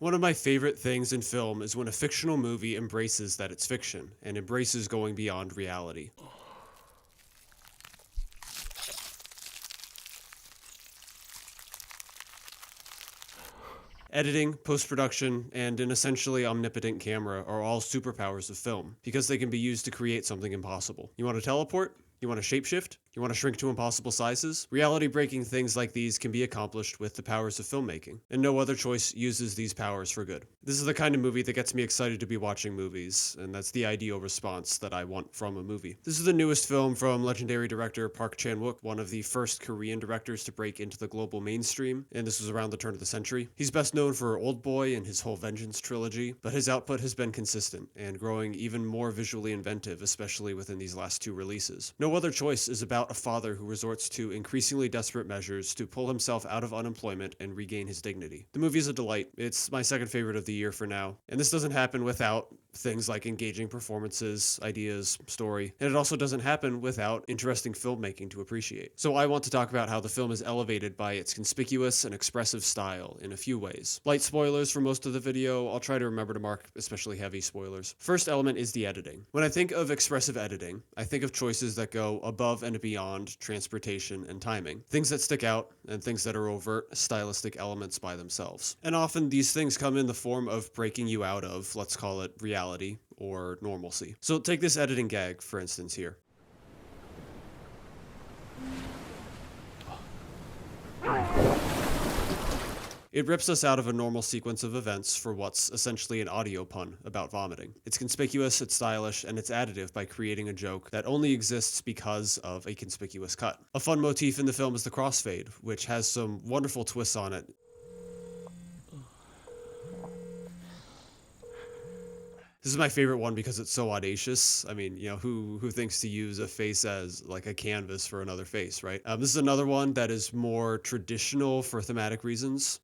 One of my favorite things in film is when a fictional movie embraces that it's fiction and embraces going beyond reality. Editing, post-production, and an essentially omnipotent camera are all superpowers of film, because they can be used to create something impossible. You want to teleport? You want to shapeshift? You want to shrink to impossible sizes? Reality-breaking things like these can be accomplished with the powers of filmmaking, and no other choice uses these powers for good. This is the kind of movie that gets me excited to be watching movies, and that's the ideal response that I want from a movie. This is the newest film from legendary director Park Chan-wook, one of the first Korean directors to break into the global mainstream, and this was around the turn of the century. He's best known for Old Boy and his whole Vengeance trilogy, but his output has been consistent, and growing even more visually inventive, especially within these last two releases. No Other Choice is about a father who resorts to increasingly desperate measures to pull himself out of unemployment and regain his dignity. The movie is a delight. It's my second favorite of the year for now, and this doesn't happen without things like engaging performances, ideas, story, and it also doesn't happen without interesting filmmaking to appreciate. So I want to talk about how the film is elevated by its conspicuous and expressive style in a few ways. Light spoilers for most of the video. I'll try to remember to mark especially heavy spoilers. First element is the editing. When I think of expressive editing, I think of choices that go above and beyond transportation and timing. Things that stick out and things that are overt stylistic elements by themselves. And often these things come in the form of breaking you out of, let's call it reality or normalcy. So take this editing gag, for instance, here. It rips us out of a normal sequence of events for what's essentially an audio pun about vomiting. It's conspicuous, it's stylish, and it's additive by creating a joke that only exists because of a conspicuous cut. A fun motif in the film is the crossfade, which has some wonderful twists on it. This is my favorite one because it's so audacious. I mean, you know, who thinks to use a face as like a canvas for another face, right? This is another one that is more traditional for thematic reasons.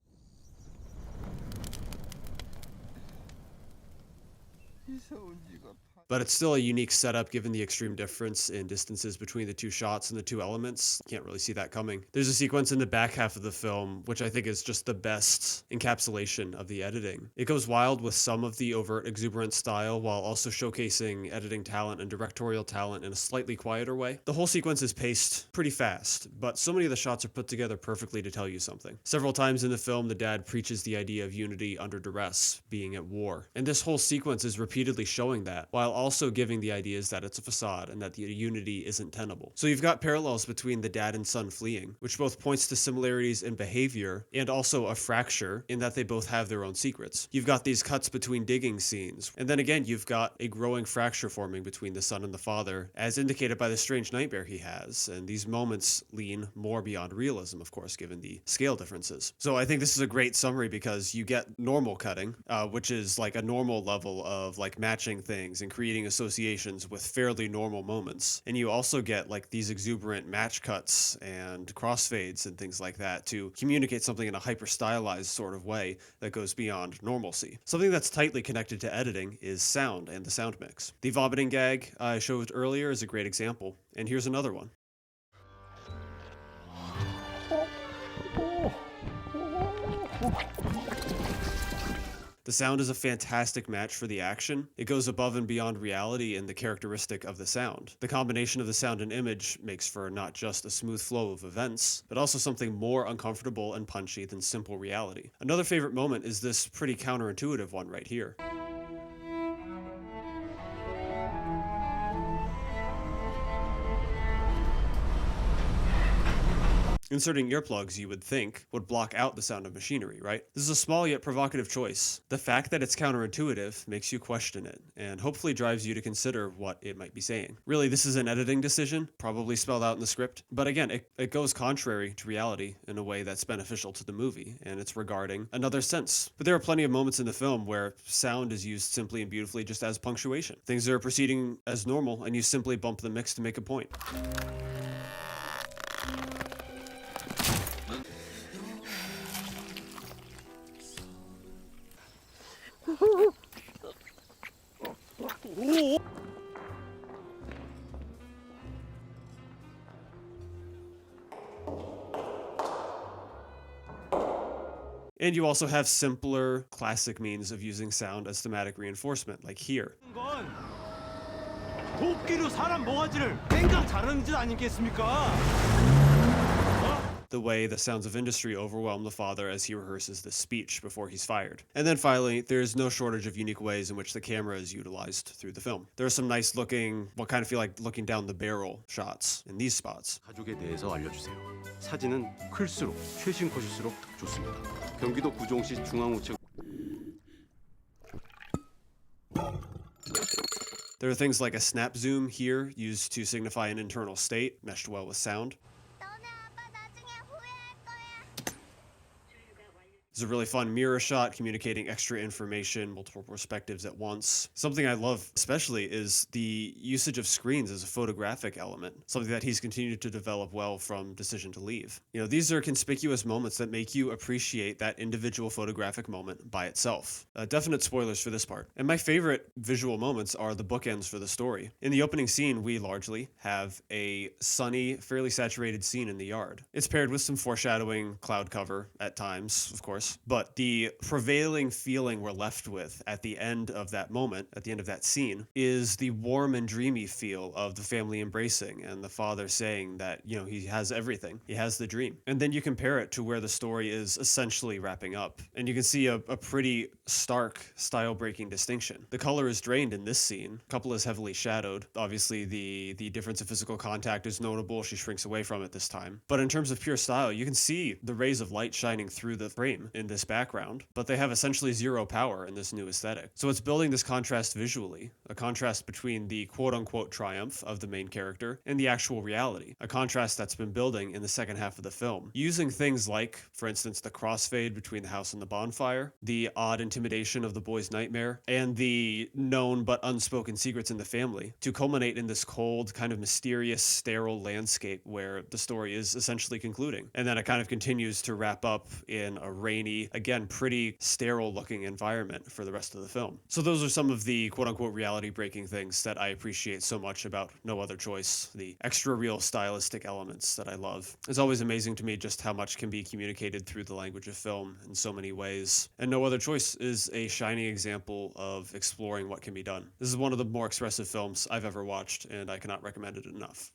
But it's still a unique setup given the extreme difference in distances between the two shots and the two elements. Can't really see that coming. There's a sequence in the back half of the film, which I think is just the best encapsulation of the editing. It goes wild with some of the overt, exuberant style while also showcasing editing talent and directorial talent in a slightly quieter way. The whole sequence is paced pretty fast, but so many of the shots are put together perfectly to tell you something. Several times in the film, the dad preaches the idea of unity under duress, being at war. And this whole sequence is repeatedly showing that, while also giving the ideas that it's a facade and that the unity isn't tenable. So you've got parallels between the dad and son fleeing, which both points to similarities in behavior and also a fracture in that they both have their own secrets. You've got these cuts between digging scenes, and then again you've got a growing fracture forming between the son and the father, as indicated by the strange nightmare he has, and these moments lean more beyond realism, of course, given the scale differences. So I think this is a great summary because you get normal cutting, which is like a normal level of like matching things and creating associations with fairly normal moments. And you also get like these exuberant match cuts and crossfades and things like that to communicate something in a hyper stylized sort of way that goes beyond normalcy. Something that's tightly connected to editing is sound and the sound mix. The vomiting gag I showed earlier is a great example, and here's another one. The sound is a fantastic match for the action. It goes above and beyond reality in the characteristic of the sound. The combination of the sound and image makes for not just a smooth flow of events, but also something more uncomfortable and punchy than simple reality. Another favorite moment is this pretty counterintuitive one right here. Inserting earplugs, you would think, would block out the sound of machinery, right? This is a small yet provocative choice. The fact that it's counterintuitive makes you question it, and hopefully drives you to consider what it might be saying. Really, this is an editing decision, probably spelled out in the script, but again, it goes contrary to reality in a way that's beneficial to the movie, and it's regarding another sense. But there are plenty of moments in the film where sound is used simply and beautifully just as punctuation. Things are proceeding as normal, and you simply bump the mix to make a point. And you also have simpler, classic means of using sound as thematic reinforcement, like here. 건 도끼로 사람 모가지를 땡깡 자르는 짓 아니겠습니까? The way the sounds of industry overwhelm the father as he rehearses this speech before he's fired. And then finally, there's no shortage of unique ways in which the camera is utilized through the film. There are some nice looking, what kind of feel like looking down the barrel shots in these spots. 가족에 대해서 알려주세요. 사진은 클수록 최신 컷일수록 좋습니다. 경기도 구종시 중앙우체국 There are things like a snap zoom here, used to signify an internal state, meshed well with sound. There's a really fun mirror shot communicating extra information, multiple perspectives at once. Something I love especially is the usage of screens as a photographic element, something that he's continued to develop well from Decision to Leave. You know, these are conspicuous moments that make you appreciate that individual photographic moment by itself. Definite spoilers for this part. And my favorite visual moments are the bookends for the story. In the opening scene, we largely have a sunny, fairly saturated scene in the yard. It's paired with some foreshadowing cloud cover at times, of course. But the prevailing feeling we're left with at the end of that moment, at the end of that scene, is the warm and dreamy feel of the family embracing and the father saying that, you know, he has everything. He has the dream. And then you compare it to where the story is essentially wrapping up. And you can see a pretty stark style-breaking distinction. The color is drained in this scene. A couple is heavily shadowed. Obviously, the difference of physical contact is notable. She shrinks away from it this time. But in terms of pure style, you can see the rays of light shining through the frame in this background, but they have essentially zero power in this new aesthetic. So it's building this contrast visually, a contrast between the quote-unquote triumph of the main character and the actual reality, a contrast that's been building in the second half of the film, using things like, for instance, the crossfade between the house and the bonfire, the odd intimidation of the boy's nightmare, and the known but unspoken secrets in the family, to culminate in this cold, kind of mysterious, sterile landscape where the story is essentially concluding. And then it kind of continues to wrap up in a rainy, again, pretty sterile looking environment for the rest of the film. So those are some of the quote unquote reality breaking things that I appreciate so much about No Other Choice, the extra real stylistic elements that I love. It's always amazing to me just how much can be communicated through the language of film in so many ways. And No Other Choice is a shining example of exploring what can be done. This is one of the more expressive films I've ever watched, and I cannot recommend it enough.